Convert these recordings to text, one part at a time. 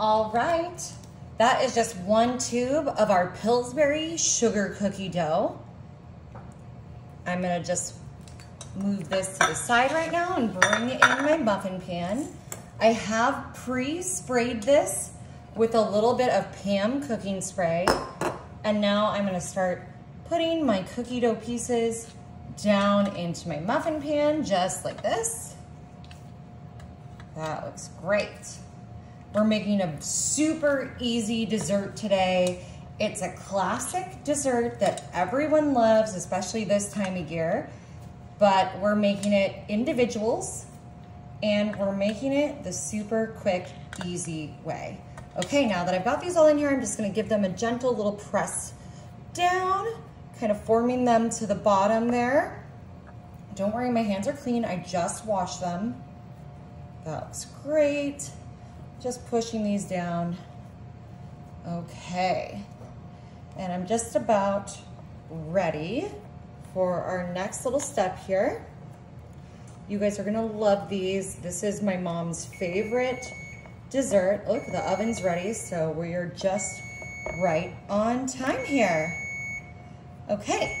All right, that is just 1 tube of our Pillsbury sugar cookie dough. I'm gonna just move this to the side right now and bring it in my muffin pan. I have pre-sprayed this with a little bit of Pam cooking spray. And now I'm gonna start putting my cookie dough pieces down into my muffin pan, just like this. That looks great. We're making a super easy dessert today. It's a classic dessert that everyone loves, especially this time of year, but we're making it individuals and we're making it the super quick, easy way. Okay, now that I've got these all in here, I'm just gonna give them a gentle little press down, kind of forming them to the bottom there. Don't worry, my hands are clean. I just washed them. That looks great. Just pushing these down. Okay. And I'm just about ready for our next little step here. You guys are gonna love these. This is my mom's favorite dessert. Look, the oven's ready, so we are just right on time here. Okay.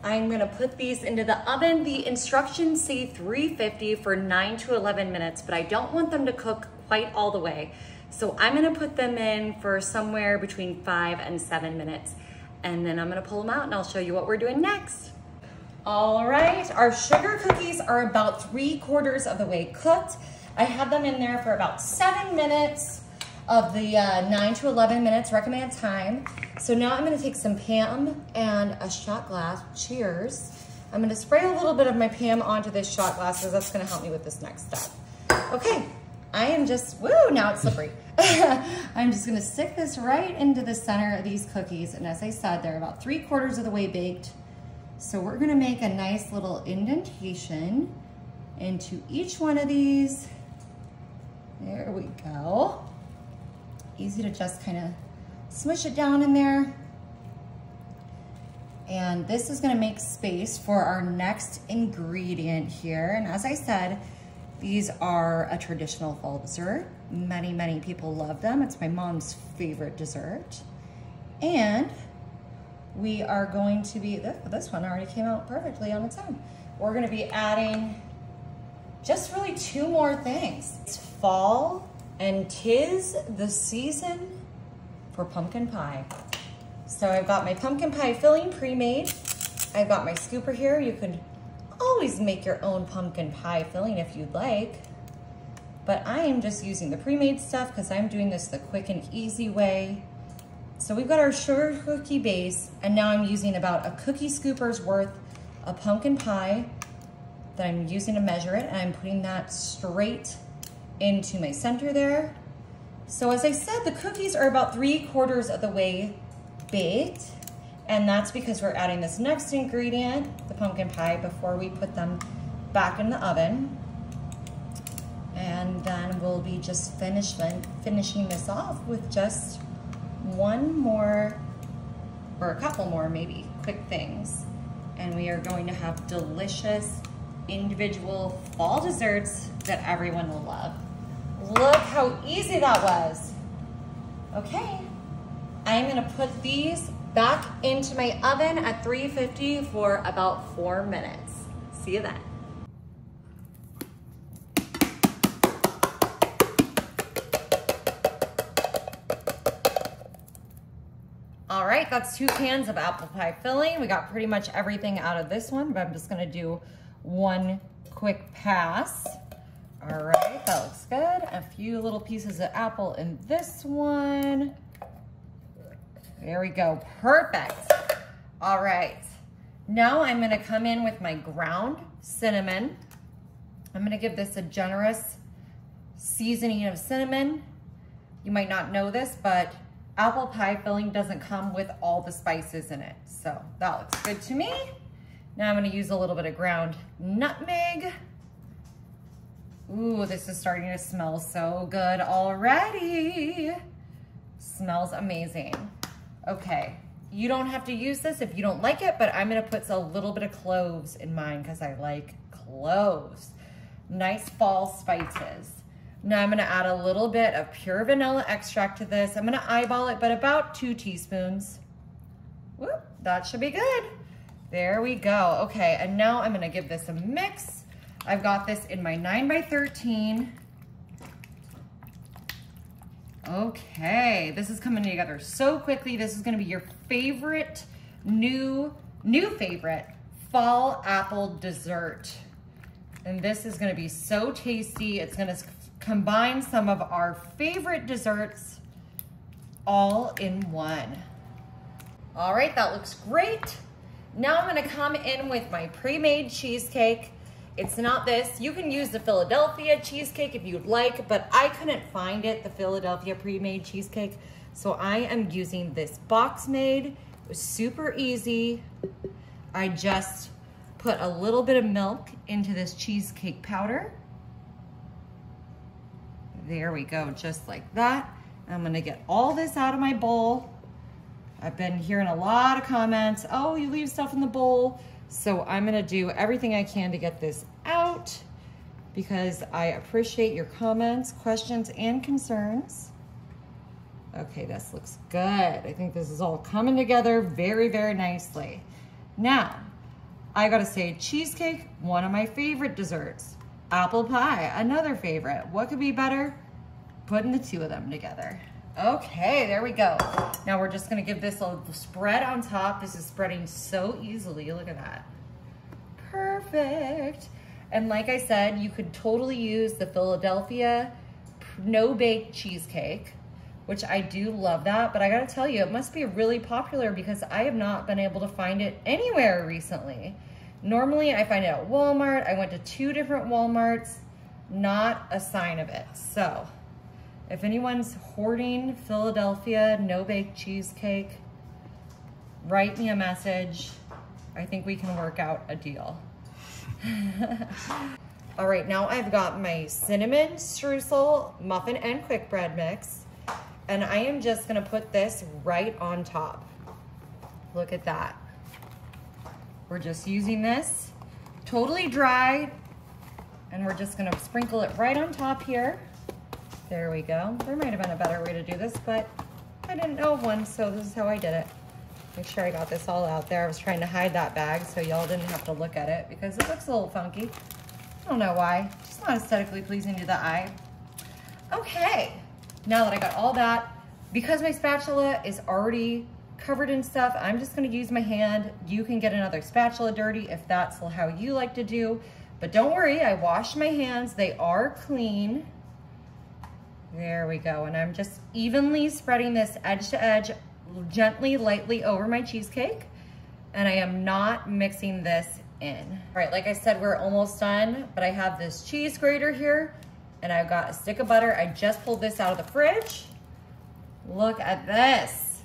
I'm gonna put these into the oven. The instructions say 350 for 9 to 11 minutes, but I don't want them to cook quite all the way. So I'm gonna put them in for somewhere between 5 and 7 minutes. And then I'm gonna pull them out and I'll show you what we're doing next. All right, our sugar cookies are about 3/4 of the way cooked. I had them in there for about 7 minutes of the 9 to 11 minutes recommended time. So now I'm gonna take some Pam and a shot glass. Cheers. I'm gonna spray a little bit of my Pam onto this shot glass because that's gonna help me with this next step. Okay, I am just, woo, now it's slippery. I'm just gonna stick this right into the center of these cookies. And as I said, they're about 3/4 of the way baked. So we're gonna make a nice little indentation into each one of these. There we go. Easy to just kind of smush it down in there. And this is gonna make space for our next ingredient here. And as I said, these are a traditional fall dessert. Many, many people love them. It's my mom's favorite dessert. And we are going to be, this one already came out perfectly on its own. We're gonna be adding just really 2 more things. It's fall and 'tis the season for pumpkin pie. So I've got my pumpkin pie filling pre-made. I've got my scooper here. You could always make your own pumpkin pie filling if you'd like, but I am just using the pre-made stuff because I'm doing this the quick and easy way. So we've got our sugar cookie base, and now I'm using about a cookie scooper's worth of pumpkin pie that I'm using to measure it, and I'm putting that straight into my center there. So as I said, the cookies are about 3/4 of the way baked, and that's because we're adding this next ingredient, the pumpkin pie, before we put them back in the oven. And then we'll be just finishing this off with just one more, or a couple more maybe, quick things. And we are going to have delicious individual fall desserts that everyone will love. Look how easy that was. Okay, I'm gonna put these back into my oven at 350 for about 4 minutes. See you then. All right, that's 2 cans of apple pie filling. We got pretty much everything out of this one, but I'm just gonna do one quick pass. All right, that looks good. A few little pieces of apple in this one. There we go, perfect. All right, now I'm gonna come in with my ground cinnamon. I'm gonna give this a generous seasoning of cinnamon. You might not know this, but apple pie filling doesn't come with all the spices in it. So that looks good to me. Now I'm gonna use a little bit of ground nutmeg. Ooh, this is starting to smell so good already. Smells amazing. Okay, you don't have to use this if you don't like it, but I'm gonna put a little bit of cloves in mine because I like cloves. Nice fall spices. Now I'm gonna add a little bit of pure vanilla extract to this. I'm gonna eyeball it, but about 2 teaspoons. Whoop, that should be good. There we go. Okay, and now I'm gonna give this a mix. I've got this in my 9x13. Okay, this is coming together so quickly. This is gonna be your favorite, new favorite fall apple dessert. And this is gonna be so tasty. It's gonna combine some of our favorite desserts all in one. All right, that looks great. Now I'm gonna come in with my pre-made cheesecake. It's not this. You can use the Philadelphia cheesecake if you'd like, but I couldn't find it, the Philadelphia pre-made cheesecake. So I am using this box made. It was super easy. I just put a little bit of milk into this cheesecake powder. There we go, just like that. I'm gonna get all this out of my bowl. I've been hearing a lot of comments, oh, you leave stuff in the bowl. So I'm gonna do everything I can to get this out because I appreciate your comments, questions, and concerns. Okay, this looks good. I think this is all coming together very, very nicely. Now, I gotta say, cheesecake, one of my favorite desserts. Apple pie, another favorite. What could be better? Putting the two of them together. Okay, there we go. Now we're just gonna give this a spread on top. This is spreading so easily, look at that. Perfect. And like I said, you could totally use the Philadelphia no-bake cheesecake, which I do love that, but I gotta tell you, it must be really popular because I have not been able to find it anywhere recently. Normally I find it at Walmart. I went to 2 different Walmarts, not a sign of it. So if anyone's hoarding Philadelphia no-bake cheesecake, write me a message. I think we can work out a deal. All right, now I've got my cinnamon streusel muffin and quick bread mix, and I am just gonna put this right on top. Look at that. We're just using this totally dry, and we're just gonna sprinkle it right on top here. There we go. There might have been a better way to do this, but I didn't know of one, so this is how I did it. Make sure I got this all out there. I was trying to hide that bag so y'all didn't have to look at it because it looks a little funky. I don't know why. Just not aesthetically pleasing to the eye. Okay, now that I got all that, because my spatula is already covered in stuff, I'm just gonna use my hand. You can get another spatula dirty if that's how you like to do, but don't worry, I washed my hands. They are clean. There we go, and I'm just evenly spreading this edge to edge, gently, lightly over my cheesecake, and I am not mixing this in. All right, like I said, we're almost done, but I have this cheese grater here, and I've got a stick of butter. I just pulled this out of the fridge. Look at this.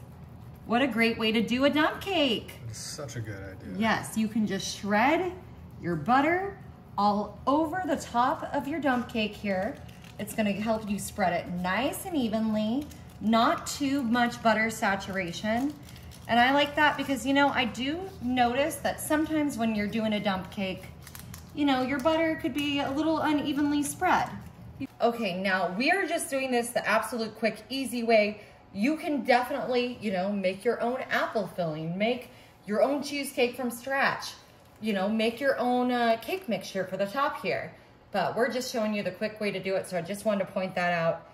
What a great way to do a dump cake. It's such a good idea. Yes, you can just shred your butter all over the top of your dump cake here. It's gonna help you spread it nice and evenly, not too much butter saturation. And I like that because, you know, I do notice that sometimes when you're doing a dump cake, you know, your butter could be a little unevenly spread. Okay, now we are just doing this the absolute quick, easy way. You can definitely, you know, make your own apple filling, make your own cheesecake from scratch, you know, make your own cake mixture for the top here. But we're just showing you the quick way to do it, so I just wanted to point that out.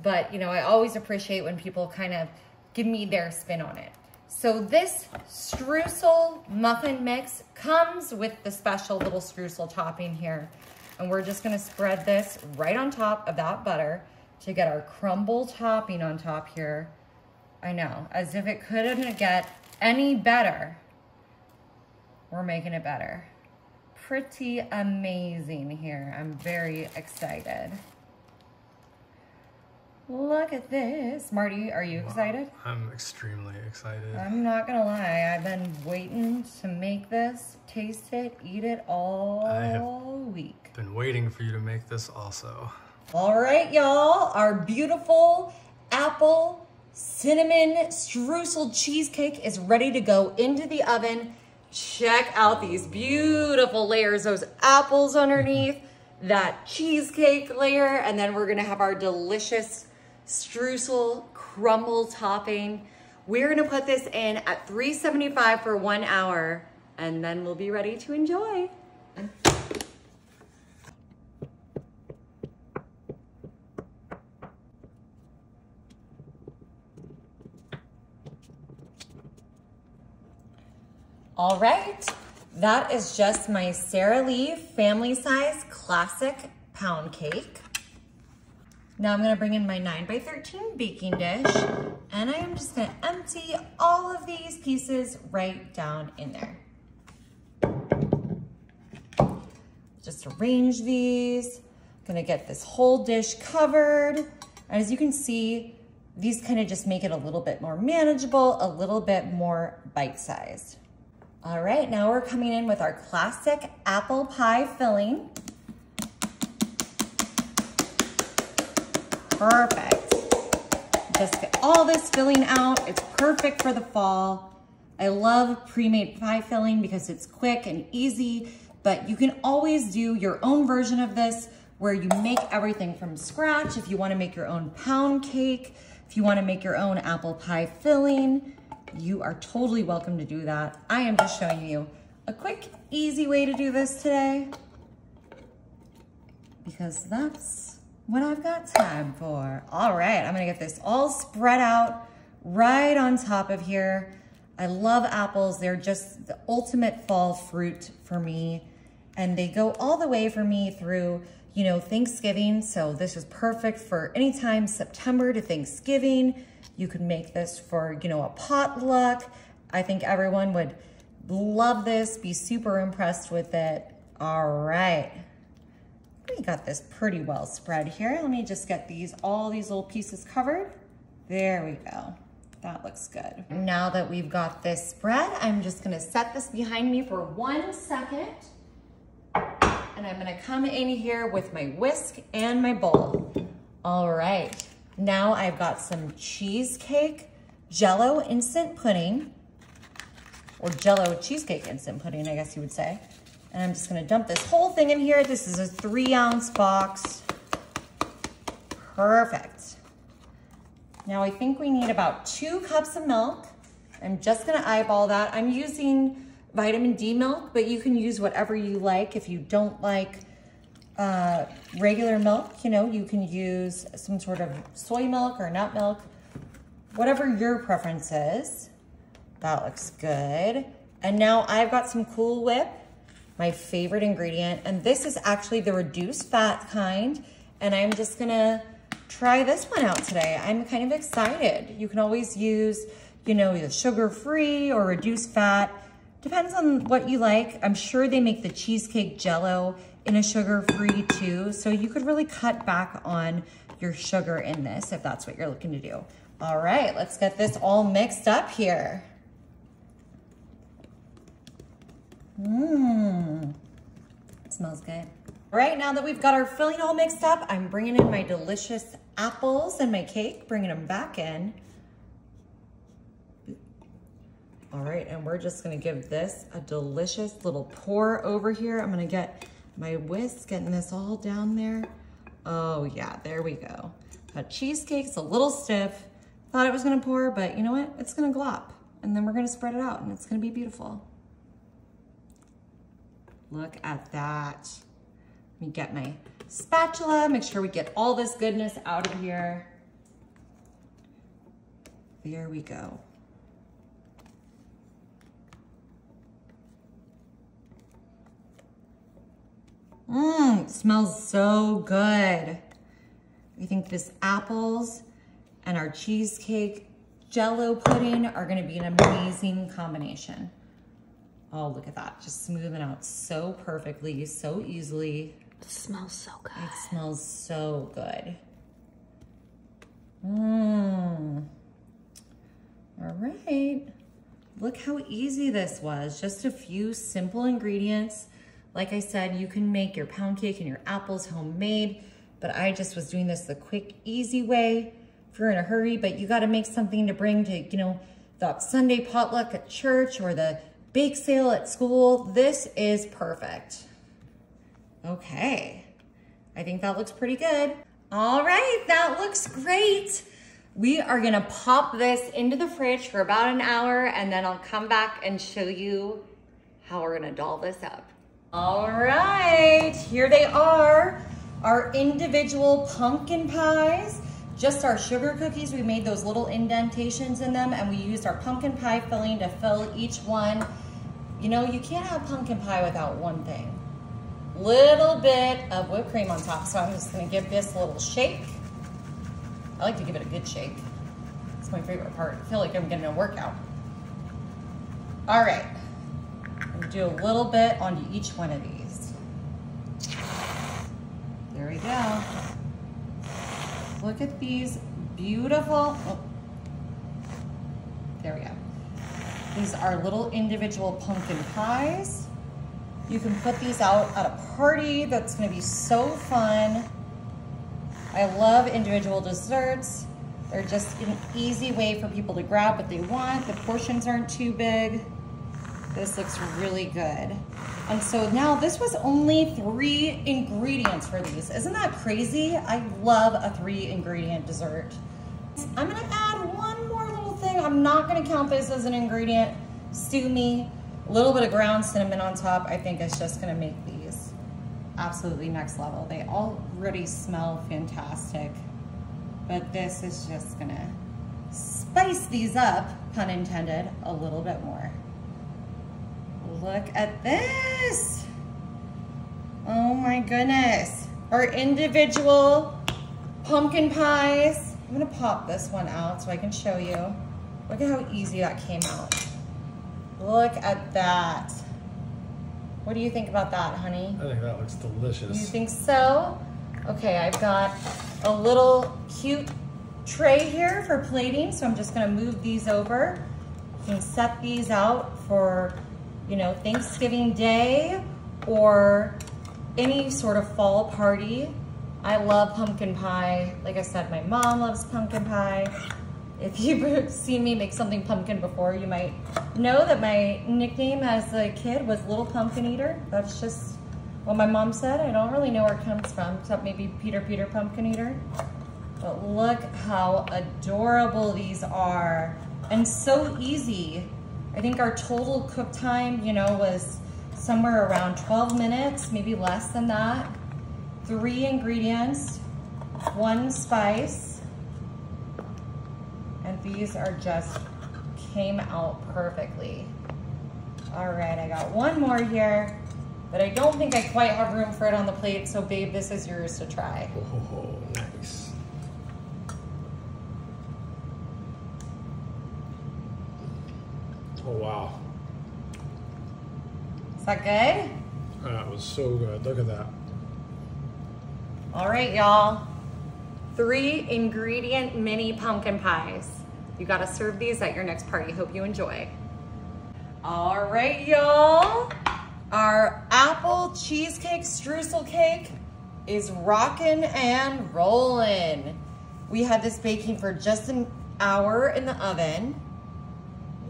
But, you know, I always appreciate when people kind of give me their spin on it. So this streusel muffin mix comes with the special little streusel topping here. And we're just gonna spread this right on top of that butter to get our crumble topping on top here. I know, as if it couldn't get any better. We're making it better. Pretty amazing here. I'm very excited. Look at this. Marty, are you excited? I'm extremely excited. I'm not gonna lie, I've been waiting to make this, taste it, eat it all week. Been waiting for you to make this also. All right, y'all, our beautiful apple cinnamon streusel cheesecake is ready to go into the oven. Check out these beautiful layers, those apples underneath. that cheesecake layer, and then we're gonna have our delicious streusel crumble topping. We're gonna put this in at 375 for 1 hour, and then we'll be ready to enjoy. All right, that is just my Sara Lee family size classic pound cake. Now I'm gonna bring in my 9x13 baking dish, and I am just gonna empty all of these pieces right down in there. Just arrange these. Gonna get this whole dish covered. And as you can see, these kind of just make it a little bit more manageable, a little bit more bite-sized. All right, now we're coming in with our classic apple pie filling. Perfect. Just get all this filling out. It's perfect for the fall. I love pre-made pie filling because it's quick and easy, but you can always do your own version of this where you make everything from scratch. If you wanna make your own pound cake, if you wanna make your own apple pie filling, you are totally welcome to do that. I am just showing you a quick, easy way to do this today because that's what I've got time for. All right, I'm gonna get this all spread out right on top of here. I love apples. They're just the ultimate fall fruit for me. And they go all the way for me through, you know, Thanksgiving. So this is perfect for anytime September to Thanksgiving. You could make this for, you know, a potluck. I think everyone would love this, be super impressed with it. All right. We got this pretty well spread here. Let me just get all these little pieces covered. There we go. That looks good. Now that we've got this spread, I'm just gonna set this behind me for 1 second. And I'm gonna come in here with my whisk and my bowl. All right, now I've got some cheesecake Jell-O instant pudding, or Jell-O cheesecake instant pudding, I guess you would say. And I'm just gonna dump this whole thing in here. This is a 3-ounce box. Perfect. Now I think we need about 2 cups of milk. I'm just gonna eyeball that. I'm using vitamin D milk, but you can use whatever you like. If you don't like regular milk, you know, you can use some sort of soy milk or nut milk, whatever your preference is. That looks good. And now I've got some Cool Whip, my favorite ingredient. And this is actually the reduced fat kind. And I'm just gonna try this one out today. I'm kind of excited. You can always use, you know, either sugar-free or reduced fat. Depends on what you like. I'm sure they make the cheesecake Jell-O in a sugar-free too. So you could really cut back on your sugar in this if that's what you're looking to do. All right, let's get this all mixed up here. It smells good. All right, now that we've got our filling all mixed up, I'm bringing in my delicious apples and my cake, bringing them back in. All right, and we're just gonna give this a delicious little pour over here. I'm gonna get my whisk, getting this all down there. Oh yeah, there we go. That cheesecake's a little stiff. Thought it was gonna pour, but you know what? It's gonna glop. And then we're gonna spread it out and it's gonna be beautiful. Look at that. Let me get my spatula, make sure we get all this goodness out of here. There we go. It smells so good. I think this apples and our cheesecake Jell-O pudding are gonna be an amazing combination. Oh, look at that, just smoothing out so perfectly, so easily. It smells so good. It smells so good. All right, look how easy this was. Just a few simple ingredients. Like I said, you can make your pound cake and your apples homemade, but I just was doing this the quick, easy way if you're in a hurry, but you gotta make something to bring to, you know, the Sunday potluck at church or the bake sale at school. This is perfect. Okay, I think that looks pretty good. All right, that looks great. We are gonna pop this into the fridge for about an hour, and then I'll come back and show you how we're gonna doll this up. All right, here they are, our individual pumpkin pies. Just our sugar cookies, we made those little indentations in them, and we used our pumpkin pie filling to fill each one. You know, you can't have pumpkin pie without one thing. Little bit of whipped cream on top. So I'm just gonna give this a little shake. I like to give it a good shake. It's my favorite part. I feel like I'm getting a workout. All right, I'm gonna do a little bit onto each one of these. There we go. Look at these beautiful, oh, there we go. These are little individual pumpkin pies. You can put these out at a party. That's gonna be so fun. I love individual desserts. They're just an easy way for people to grab what they want. The portions aren't too big. This looks really good. And so now this was only 3 ingredients for these. Isn't that crazy? I love a 3-ingredient dessert. I'm gonna add one more little thing. I'm not gonna count this as an ingredient. Stew me. A little bit of ground cinnamon on top. I think it's just gonna make these absolutely next level. They already smell fantastic, but this is just gonna spice these up, pun intended, a little bit more. Look at this. Oh my goodness. Our individual pumpkin pies. I'm gonna pop this one out so I can show you. Look at how easy that came out. Look at that. What do you think about that, honey? I think that looks delicious. You think so? Okay, I've got a little cute tray here for plating, so I'm just gonna move these over. You can set these out for, you know, Thanksgiving Day or any sort of fall party. I love pumpkin pie. Like I said, my mom loves pumpkin pie. If you've seen me make something pumpkin before, you might know that my nickname as a kid was Little Pumpkin Eater. That's just what my mom said. I don't really know where it comes from, except maybe Peter Pumpkin Eater. But look how adorable these are, and so easy. I think our total cook time, you know, was somewhere around 12 minutes, maybe less than that. 3 ingredients, 1 spice, and these are just came out perfectly. All right, I got one more here, but I don't think I quite have room for it on the plate, so babe, this is yours to try. Oh, nice. Oh, wow. Is that good? That was so good. Look at that. All right, y'all. 3 ingredient mini pumpkin pies. You gotta serve these at your next party. Hope you enjoy. All right, y'all. Our apple cheesecake streusel cake is rocking and rolling. We had this baking for just an hour in the oven.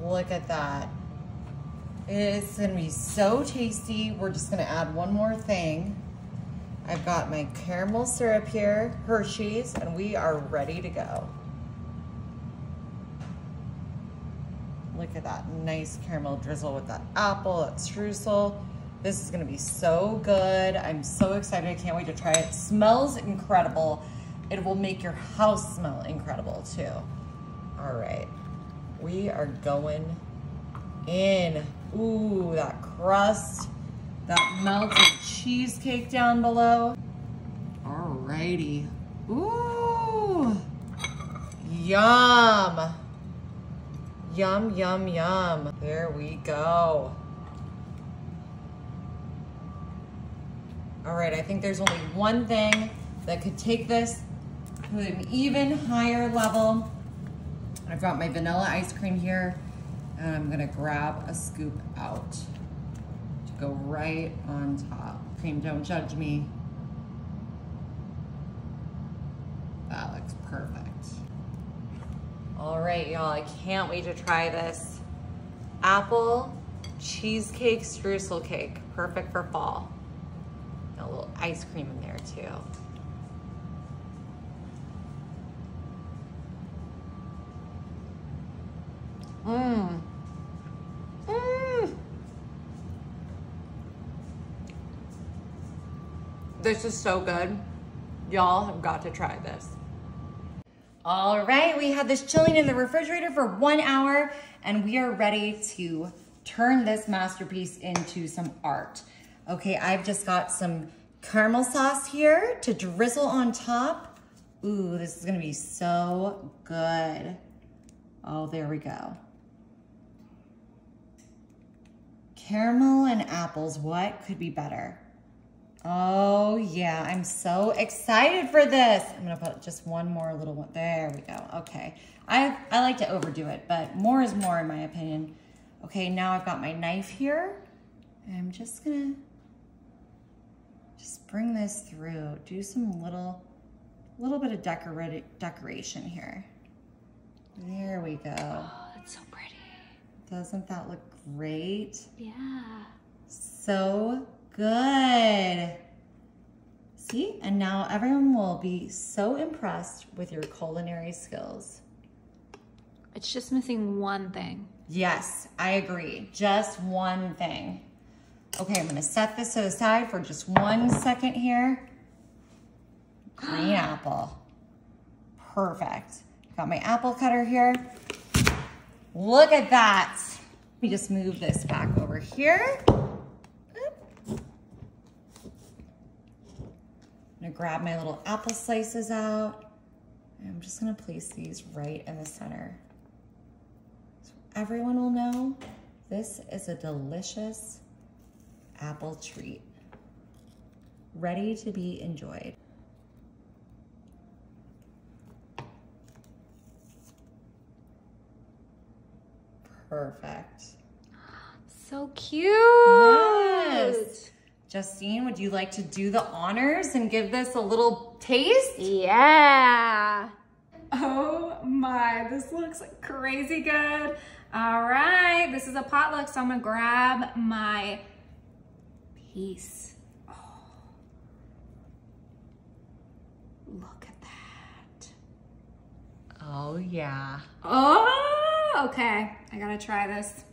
Look at that. It's gonna be so tasty. We're just gonna add one more thing. I've got my caramel syrup here, Hershey's, and we are ready to go. Look at that nice caramel drizzle with that apple, that streusel. This is gonna be so good. I'm so excited, I can't wait to try it. It smells incredible. It will make your house smell incredible too. All right, we are going in. Ooh, that crust, that melted cheesecake down below. Alrighty. Ooh, yum. Yum, yum, yum. There we go. All right, I think there's only one thing that could take this to an even higher level. I've got my vanilla ice cream here, and I'm gonna grab a scoop out to go right on top. Cream, don't judge me. That looks perfect. All right, y'all, I can't wait to try this apple cheesecake streusel cake. Perfect for fall. Got a little ice cream in there too. This is so good. Y'all have got to try this. All right, we have this chilling in the refrigerator for 1 hour and we are ready to turn this masterpiece into some art. Okay, I've just got some caramel sauce here to drizzle on top. Ooh, this is gonna be so good. Oh, there we go. Caramel and apples, what could be better? Oh yeah, I'm so excited for this. I'm gonna put just one more little one. There we go, okay. I like to overdo it, but more is more in my opinion. Okay, now I've got my knife here. And I'm just gonna bring this through. Do some little bit of decoration here. There we go. Oh, that's so pretty. Doesn't that look great? Yeah. So good. See, and now everyone will be so impressed with your culinary skills. It's just missing one thing. Yes, I agree. Just one thing. Okay, I'm gonna set this to the side for just 1 second here. Green apple. Perfect. Got my apple cutter here. Look at that. Let me just move this back over here. I'm gonna grab my little apple slices out. And I'm just gonna place these right in the center. So everyone will know this is a delicious apple treat, ready to be enjoyed. Perfect. So cute. Yes. Justine, would you like to do the honors and give this a little taste? Yeah. Oh my, this looks crazy good. All right, this is a potluck, so I'm gonna grab my piece. Oh. Look at that. Oh yeah. Oh, okay. I gotta try this.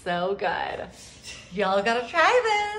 So good. Y'all gotta try this.